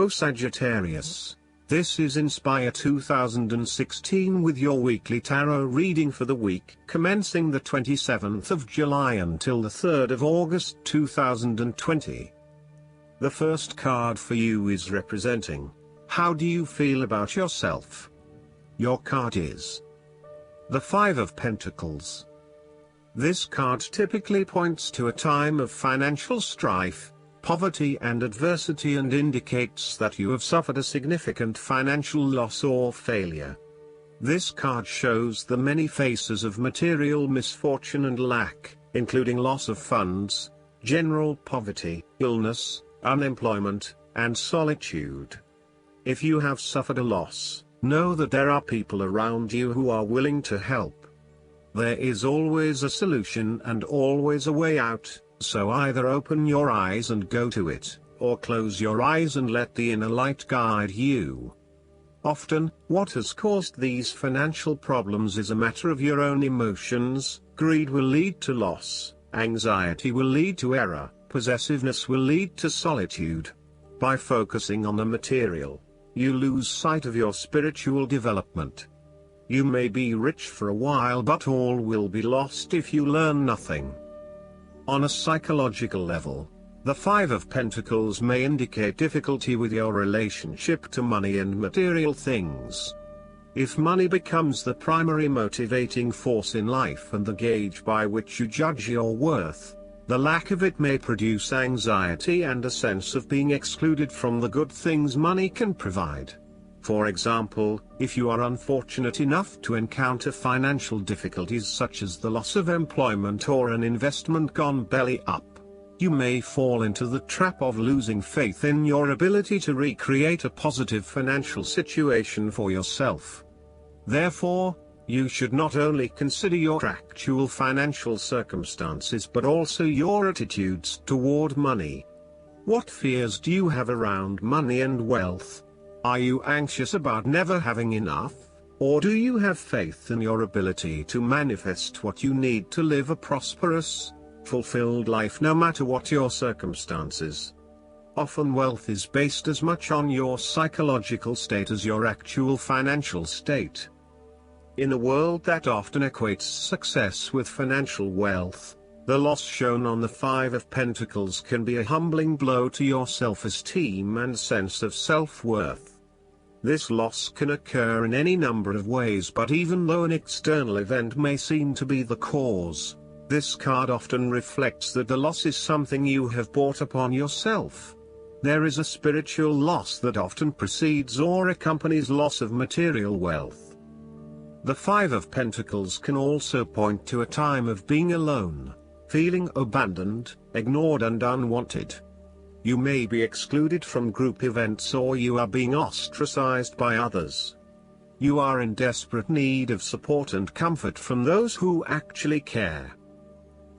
Sagittarius. This is Inspire 2016 with your weekly tarot reading for the week commencing the 27th of July until the 3rd of August 2020. The first card for you is representing, how do you feel about yourself? Your card is the Five of Pentacles. This card typically points to a time of financial strife, poverty and adversity, and indicates that you have suffered a significant financial loss or failure. This card shows the many faces of material misfortune and lack, including loss of funds, general poverty, illness, unemployment, and solitude. If you have suffered a loss, know that there are people around you who are willing to help. There is always a solution and always a way out. So either open your eyes and go to it, or close your eyes and let the inner light guide you. Often, what has caused these financial problems is a matter of your own emotions. Greed will lead to loss, anxiety will lead to error, possessiveness will lead to solitude. By focusing on the material, you lose sight of your spiritual development. You may be rich for a while, but all will be lost if you learn nothing. On a psychological level, the Five of Pentacles may indicate difficulty with your relationship to money and material things. If money becomes the primary motivating force in life and the gauge by which you judge your worth, the lack of it may produce anxiety and a sense of being excluded from the good things money can provide. For example, if you are unfortunate enough to encounter financial difficulties such as the loss of employment or an investment gone belly up, you may fall into the trap of losing faith in your ability to recreate a positive financial situation for yourself. Therefore, you should not only consider your actual financial circumstances but also your attitudes toward money. What fears do you have around money and wealth? Are you anxious about never having enough, or do you have faith in your ability to manifest what you need to live a prosperous, fulfilled life no matter what your circumstances? Often wealth is based as much on your psychological state as your actual financial state. In a world that often equates success with financial wealth, the loss shown on the Five of Pentacles can be a humbling blow to your self-esteem and sense of self-worth. This loss can occur in any number of ways, but even though an external event may seem to be the cause, this card often reflects that the loss is something you have brought upon yourself. There is a spiritual loss that often precedes or accompanies loss of material wealth. The Five of Pentacles can also point to a time of being alone, feeling abandoned, ignored and unwanted. You may be excluded from group events or you are being ostracized by others. You are in desperate need of support and comfort from those who actually care.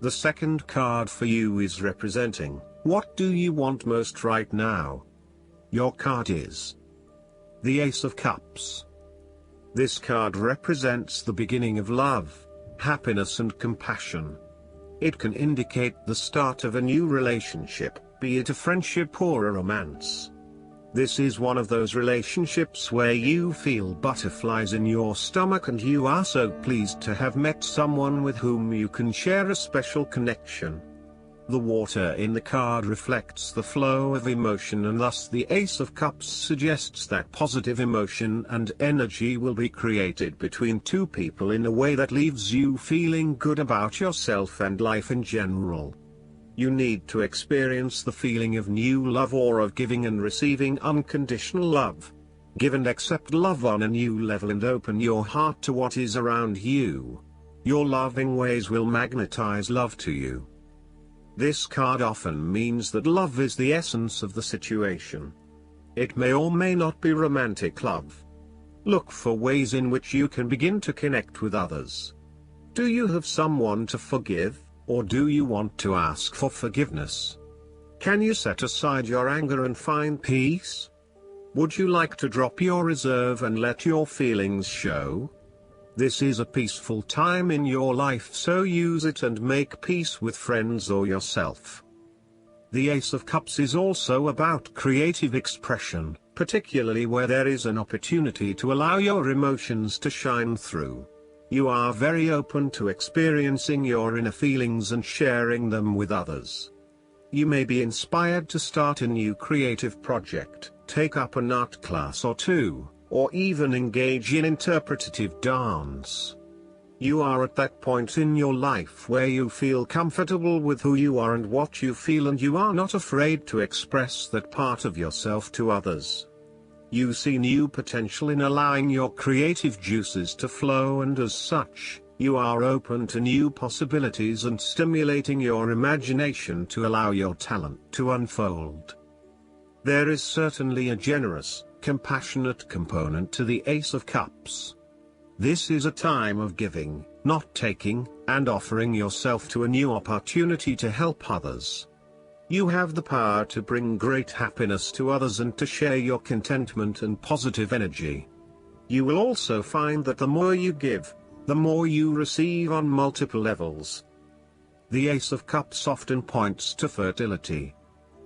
The second card for you is representing, what do you want most right now? Your card is the Ace of Cups. This card represents the beginning of love, happiness and compassion. It can indicate the start of a new relationship, be it a friendship or a romance. This is one of those relationships where you feel butterflies in your stomach and you are so pleased to have met someone with whom you can share a special connection. The water in the card reflects the flow of emotion, and thus the Ace of Cups suggests that positive emotion and energy will be created between two people in a way that leaves you feeling good about yourself and life in general. You need to experience the feeling of new love or of giving and receiving unconditional love. Give and accept love on a new level and open your heart to what is around you. Your loving ways will magnetize love to you. This card often means that love is the essence of the situation. It may or may not be romantic love. Look for ways in which you can begin to connect with others. Do you have someone to forgive, or do you want to ask for forgiveness? Can you set aside your anger and find peace? Would you like to drop your reserve and let your feelings show? This is a peaceful time in your life, so use it and make peace with friends or yourself. The Ace of Cups is also about creative expression, particularly where there is an opportunity to allow your emotions to shine through. You are very open to experiencing your inner feelings and sharing them with others. You may be inspired to start a new creative project, take up an art class or two, or even engage in interpretative dance. You are at that point in your life where you feel comfortable with who you are and what you feel, and you are not afraid to express that part of yourself to others. You see new potential in allowing your creative juices to flow, and as such, you are open to new possibilities and stimulating your imagination to allow your talent to unfold. There is certainly a generous, compassionate component to the Ace of Cups. This is a time of giving, not taking, and offering yourself to a new opportunity to help others. You have the power to bring great happiness to others and to share your contentment and positive energy. You will also find that the more you give, the more you receive on multiple levels. The Ace of Cups often points to fertility.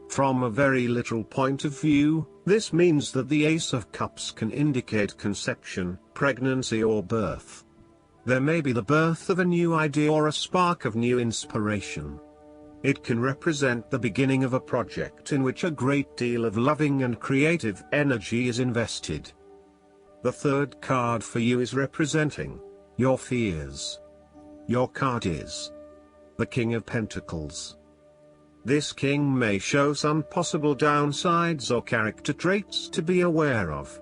From a very literal point of view, this means that the Ace of Cups can indicate conception, pregnancy or birth. There may be the birth of a new idea or a spark of new inspiration. It can represent the beginning of a project in which a great deal of loving and creative energy is invested. The third card for you is representing your fears. Your card is the King of Pentacles. This king may show some possible downsides or character traits to be aware of.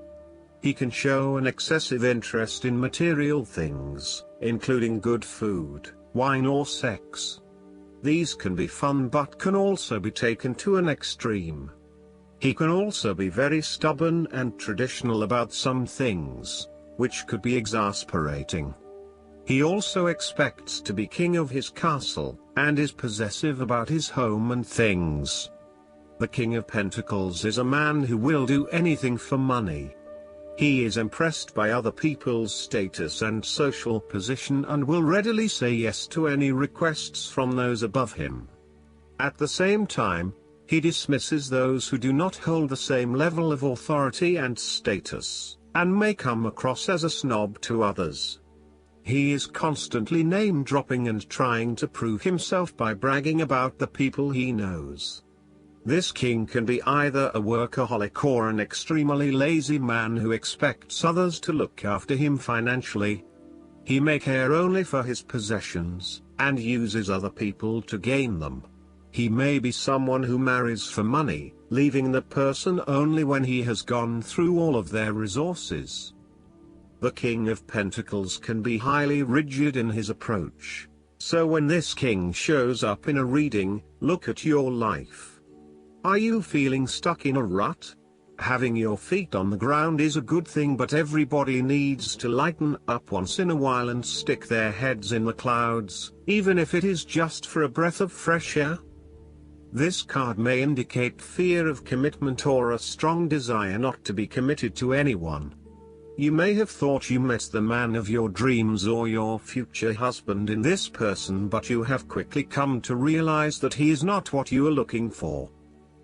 He can show an excessive interest in material things, including good food, wine or sex. These can be fun but can also be taken to an extreme. He can also be very stubborn and traditional about some things, which could be exasperating. He also expects to be king of his castle, and is possessive about his home and things. The King of Pentacles is a man who will do anything for money. He is impressed by other people's status and social position and will readily say yes to any requests from those above him. At the same time, he dismisses those who do not hold the same level of authority and status, and may come across as a snob to others. He is constantly name-dropping and trying to prove himself by bragging about the people he knows. This king can be either a workaholic or an extremely lazy man who expects others to look after him financially. He may care only for his possessions, and uses other people to gain them. He may be someone who marries for money, leaving the person only when he has gone through all of their resources. The King of Pentacles can be highly rigid in his approach. So when this king shows up in a reading, look at your life. Are you feeling stuck in a rut? Having your feet on the ground is a good thing, but everybody needs to lighten up once in a while and stick their heads in the clouds, even if it is just for a breath of fresh air. This card may indicate fear of commitment or a strong desire not to be committed to anyone. You may have thought you met the man of your dreams or your future husband in this person, but you have quickly come to realize that he is not what you are looking for.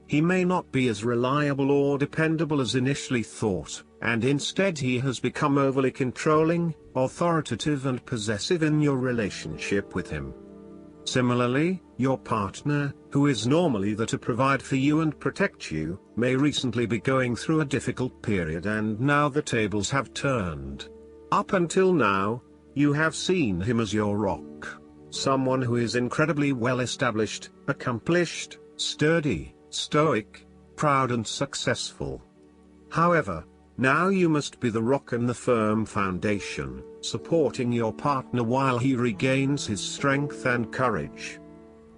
He may not be as reliable or dependable as initially thought, and instead he has become overly controlling, authoritative and possessive in your relationship with him. Similarly, your partner, who is normally there to provide for you and protect you, may recently be going through a difficult period, and now the tables have turned. Up until now, you have seen him as your rock. Someone who is incredibly well established, accomplished, sturdy, stoic, proud and successful. However, now you must be the rock and the firm foundation, supporting your partner while he regains his strength and courage.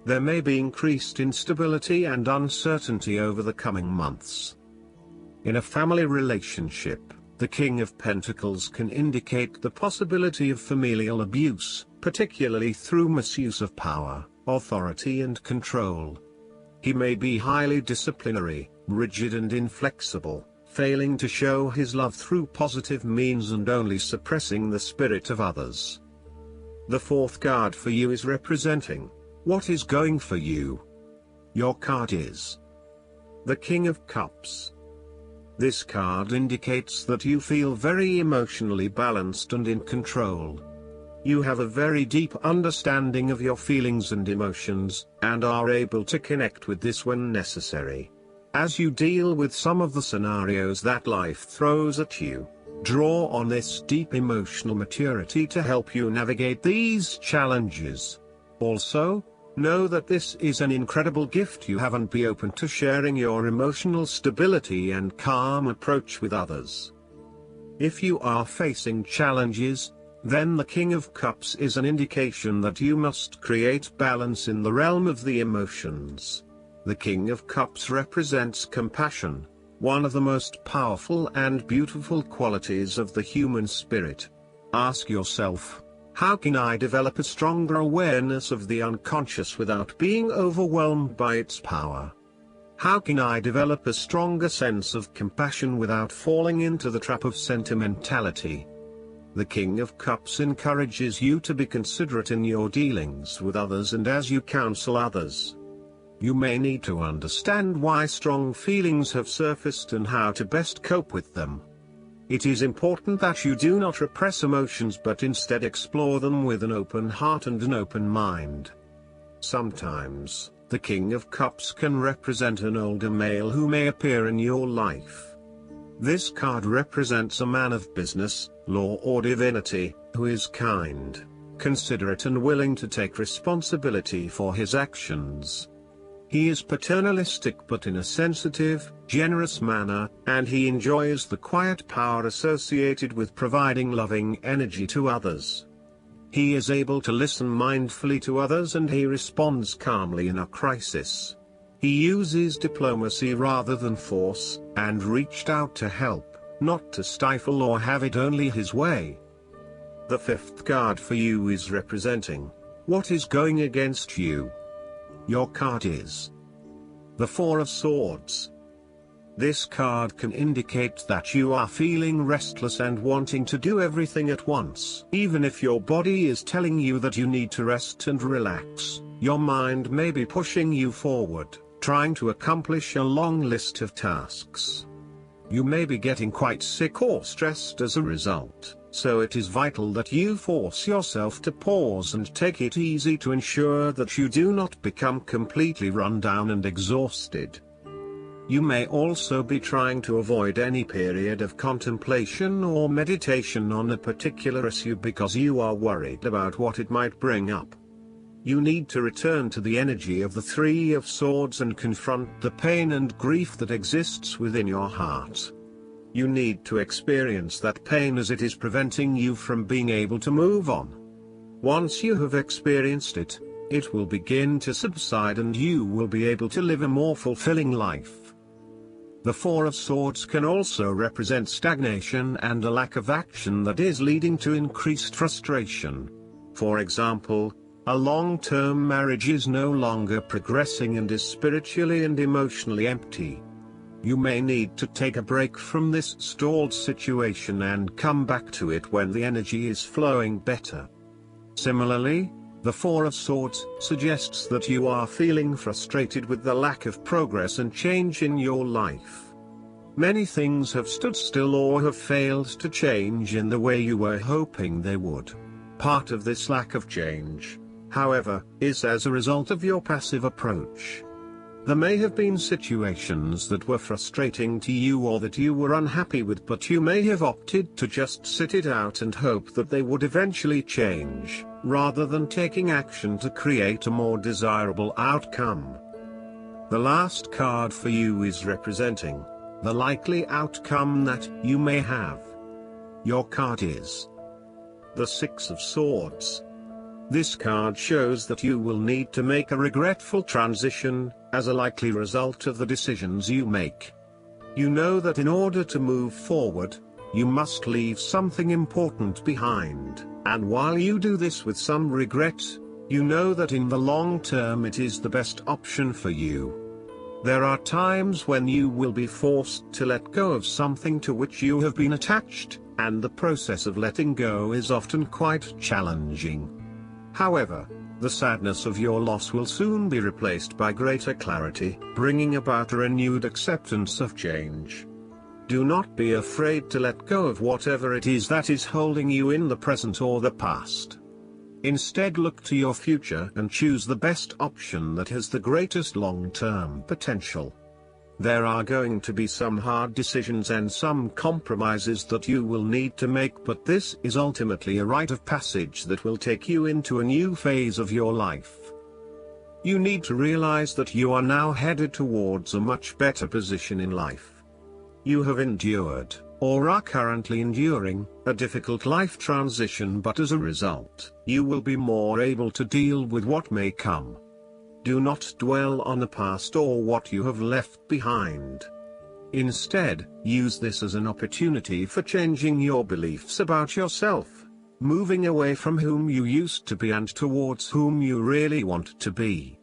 There may be increased instability and uncertainty over the coming months. In a family relationship, the King of Pentacles can indicate the possibility of familial abuse, particularly through misuse of power, authority and control. He may be highly disciplinary, rigid and inflexible, failing to show his love through positive means and only suppressing the spirit of others. The fourth card for you is representing what is going for you. Your card is the King of Cups. This card indicates that you feel very emotionally balanced and in control. You have a very deep understanding of your feelings and emotions, and are able to connect with this when necessary. As you deal with some of the scenarios that life throws at you, draw on this deep emotional maturity to help you navigate these challenges. Also, know that this is an incredible gift you have, and be open to sharing your emotional stability and calm approach with others. If you are facing challenges, then the King of Cups is an indication that you must create balance in the realm of the emotions. The King of Cups represents compassion, one of the most powerful and beautiful qualities of the human spirit. Ask yourself, how can I develop a stronger awareness of the unconscious without being overwhelmed by its power? How can I develop a stronger sense of compassion without falling into the trap of sentimentality? The King of Cups encourages you to be considerate in your dealings with others and as you counsel others. You may need to understand why strong feelings have surfaced and how to best cope with them. It is important that you do not repress emotions but instead explore them with an open heart and an open mind. Sometimes, the King of Cups can represent an older male who may appear in your life. This card represents a man of business, law or divinity, who is kind, considerate and willing to take responsibility for his actions. He is paternalistic but in a sensitive, generous manner, and he enjoys the quiet power associated with providing loving energy to others. He is able to listen mindfully to others and he responds calmly in a crisis. He uses diplomacy rather than force, and reached out to help, not to stifle or have it only his way. The fifth card for you is representing what is going against you. Your card is the Four of Swords. This card can indicate that you are feeling restless and wanting to do everything at once. Even if your body is telling you that you need to rest and relax, your mind may be pushing you forward, trying to accomplish a long list of tasks. You may be getting quite sick or stressed as a result, so it is vital that you force yourself to pause and take it easy to ensure that you do not become completely run down and exhausted. You may also be trying to avoid any period of contemplation or meditation on a particular issue because you are worried about what it might bring up. You need to return to the energy of the Three of Swords and confront the pain and grief that exists within your heart. You need to experience that pain as it is preventing you from being able to move on. Once you have experienced it, it will begin to subside and you will be able to live a more fulfilling life. The Four of Swords can also represent stagnation and a lack of action that is leading to increased frustration. For example, a long-term marriage is no longer progressing and is spiritually and emotionally empty. You may need to take a break from this stalled situation and come back to it when the energy is flowing better. Similarly, the Four of Swords suggests that you are feeling frustrated with the lack of progress and change in your life. Many things have stood still or have failed to change in the way you were hoping they would. Part of this lack of change, however, is as a result of your passive approach. There may have been situations that were frustrating to you or that you were unhappy with, but you may have opted to just sit it out and hope that they would eventually change, rather than taking action to create a more desirable outcome. The last card for you is representing the likely outcome that you may have. Your card is the Six of Swords. This card shows that you will need to make a regretful transition, as a likely result of the decisions you make. You know that in order to move forward, you must leave something important behind, and while you do this with some regret, you know that in the long term it is the best option for you. There are times when you will be forced to let go of something to which you have been attached, and the process of letting go is often quite challenging. However, The sadness of your loss will soon be replaced by greater clarity, bringing about a renewed acceptance of change. Do not be afraid to let go of whatever it is that is holding you in the present or the past. Instead, look to your future and choose the best option that has the greatest long-term potential. There are going to be some hard decisions and some compromises that you will need to make, but this is ultimately a rite of passage that will take you into a new phase of your life. You need to realize that you are now headed towards a much better position in life. You have endured, or are currently enduring, a difficult life transition, but as a result, you will be more able to deal with what may come. Do not dwell on the past or what you have left behind. Instead, use this as an opportunity for changing your beliefs about yourself, moving away from whom you used to be and towards whom you really want to be.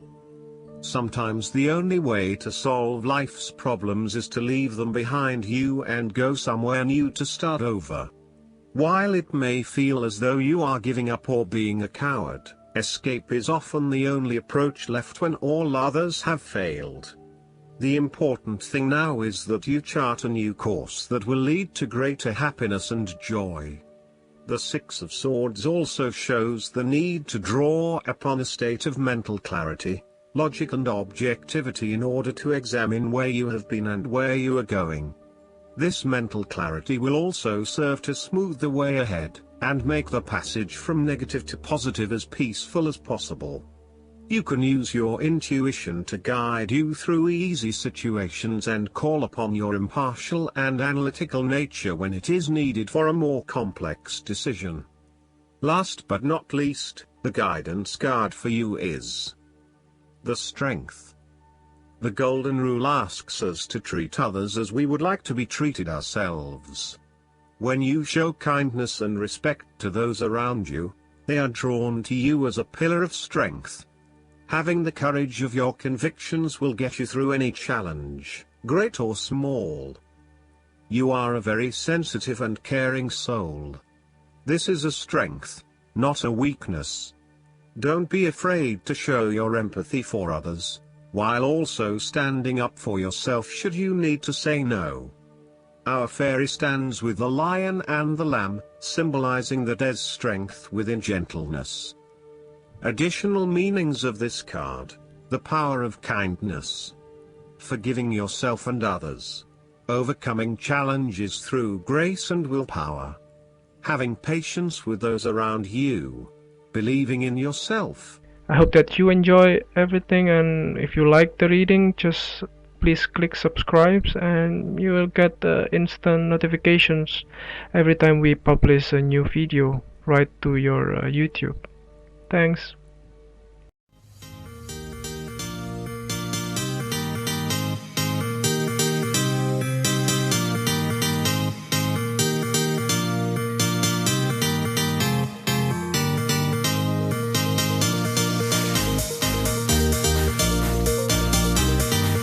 Sometimes the only way to solve life's problems is to leave them behind you and go somewhere new to start over. While it may feel as though you are giving up or being a coward, escape is often the only approach left when all others have failed. The important thing now is that you chart a new course that will lead to greater happiness and joy. The Six of Swords also shows the need to draw upon a state of mental clarity, logic and objectivity in order to examine where you have been and where you are going. This mental clarity will also serve to smooth the way ahead, and make the passage from negative to positive as peaceful as possible. You can use your intuition to guide you through easy situations and call upon your impartial and analytical nature when it is needed for a more complex decision. Last but not least, the guidance card for you is the Strength. The Golden Rule asks us to treat others as we would like to be treated ourselves. When you show kindness and respect to those around you, they are drawn to you as a pillar of strength. Having the courage of your convictions will get you through any challenge, great or small. You are a very sensitive and caring soul. This is a strength, not a weakness. Don't be afraid to show your empathy for others, while also standing up for yourself should you need to say no. Our fairy stands with the lion and the lamb, symbolizing the dead's strength within gentleness. Additional meanings of this card: the power of kindness, forgiving yourself and others, overcoming challenges through grace and willpower, having patience with those around you, believing in yourself. I hope that you enjoy everything, and if you like the reading, just please click subscribe and you will get instant notifications every time we publish a new video right to your YouTube. Thanks.